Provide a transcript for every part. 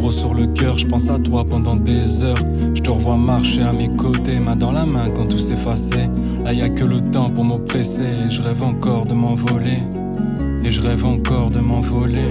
trop sur le cœur, je pense à toi pendant des heures. Je te revois marcher à mes côtés, main dans la main quand tout s'effaçait. Là y a que le temps pour m'oppresser, et je rêve encore de m'envoler. Et je rêve encore de m'envoler.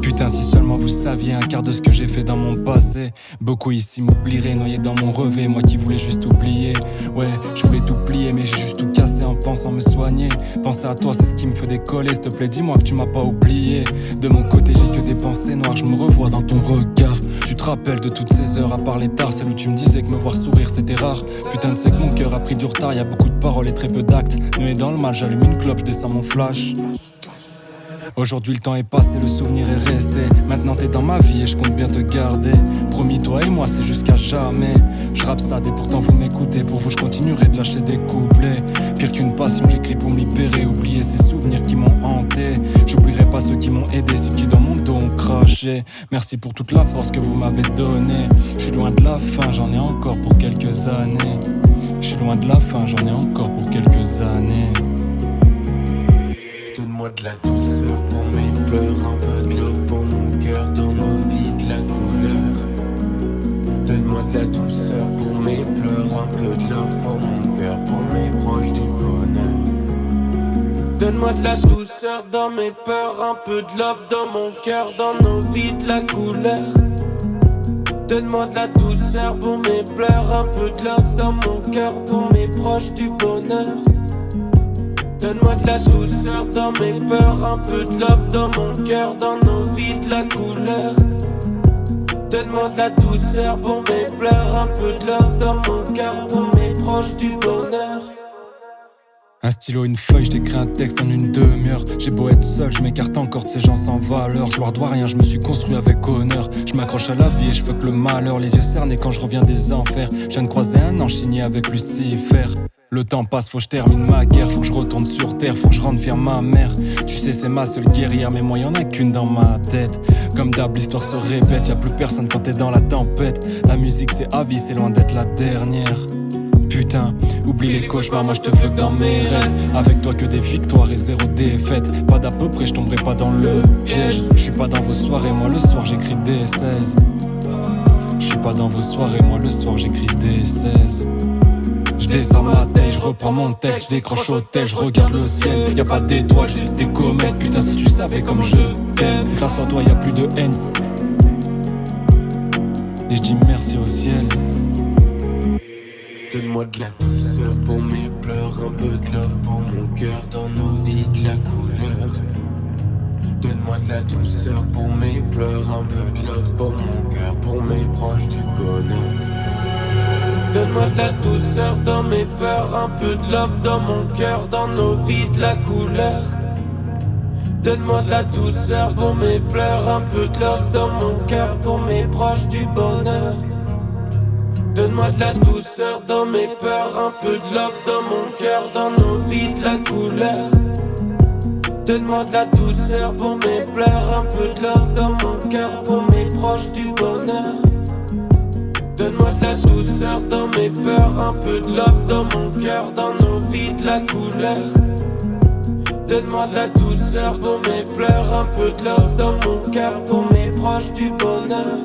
Putain, si seulement vous saviez un quart de ce que j'ai fait dans mon passé. Beaucoup ici m'oublieraient, noyés dans mon revêt. Moi qui voulais juste oublier. Ouais, je voulais tout plier, mais j'ai juste tout cassé en pensant me soigner. Penser à toi, c'est ce qui me fait décoller. S'il te plaît, dis-moi que tu m'as pas oublié. De mon côté, j'ai que des pensées noires, je me revois dans ton regard. Tu te rappelles de toutes ces heures à parler tard, celles où tu me disais que me voir sourire c'était rare. Putain, tu sais que mon cœur a pris du retard, y'a beaucoup de paroles et très peu d'actes. Noyé dans le mal, j'allume une clope, je descends mon flash. Aujourd'hui le temps est passé, le souvenir est resté. Maintenant t'es dans ma vie et je compte bien te garder. Promis, toi et moi c'est jusqu'à jamais. Je rappe ça et pourtant vous m'écoutez. Pour vous je continuerai de lâcher des couplets. Pire qu'une passion, j'écris pour me libérer. Oublier ces souvenirs qui m'ont hanté. J'oublierai pas ceux qui m'ont aidé, ceux qui dans mon dos ont craché. Merci pour toute la force que vous m'avez donnée. Je suis loin de la fin, j'en ai encore pour quelques années. Je suis loin de la fin, j'en ai encore pour quelques années. Donne-moi de la douceur pour mes pleurs, un peu de love pour mon cœur, dans nos vies de la couleur. Donne-moi de la douceur pour mes pleurs, un peu de love pour mon cœur, pour mes proches du bonheur. Donne-moi de la douceur dans mes peurs, un peu de love dans mon cœur, dans nos vies de la couleur. Donne-moi de la douceur pour mes pleurs, un peu de love dans mon cœur, pour mes proches du bonheur. Donne-moi de la douceur dans mes peurs, un peu de love dans mon cœur, dans nos vies de la couleur. Donne-moi de la douceur pour mes pleurs, un peu de love dans mon cœur, pour mes proches du bonheur. Un stylo, une feuille, je t'écris un texte en une demi-heure. J'ai beau être seul, je m'écarte encore de ces gens sans valeur. Je leur dois rien, je me suis construit avec honneur. Je m'accroche à la vie et je fuck le malheur. Les yeux cernés quand je reviens des enfers. Je viens de croiser un ange signé avec Lucifer. Le temps passe, faut que je termine ma guerre. Faut que je retourne sur terre, faut que je rende fier ma mère. Tu sais c'est ma seule guerrière, mais moi y'en a qu'une dans ma tête. Comme d'hab l'histoire se répète, y'a plus personne quand t'es dans la tempête. La musique c'est à vie, c'est loin d'être la dernière. Putain, oublie les cauchemars, moi je te veux dans mes rêves. Avec toi que des victoires et zéro défaite. Pas d'à peu près, je tomberai pas dans le piège. Je suis pas dans vos soirées, moi le soir j'écris des 16. Je suis pas dans vos soirées, moi le soir j'écris des 16. Je descends ma taille, je reprends mon texte, je décroche au tel, je regarde le ciel. Y'a pas d'étoiles, juste des comètes. Putain si tu savais comme je t'aime. Grâce à toi y'a plus de haine. Et je dis merci au ciel. Donne-moi de la douceur pour mes pleurs, un peu de love pour mon cœur, dans nos vies de la couleur. Donne-moi de la douceur pour mes pleurs, un peu de love pour mon cœur, pour mes proches du bonheur. Donne-moi de la douceur dans mes peurs, un peu de love dans mon cœur, dans nos vies de la couleur. Donne-moi de la douceur pour mes pleurs, un peu de love dans mon cœur, pour mes proches du bonheur. Donne-moi de la douceur dans mes peurs, un peu de love dans mon cœur, dans nos vies de la couleur. Donne-moi de la douceur pour mes pleurs, un peu de love dans mon cœur, pour mes proches du bonheur. Donne-moi de la douceur dans mes peurs, un peu de love dans mon cœur, dans nos vies de la couleur. Donne-moi de la douceur pour mes pleurs, un peu de love dans mon cœur, pour mes proches du bonheur.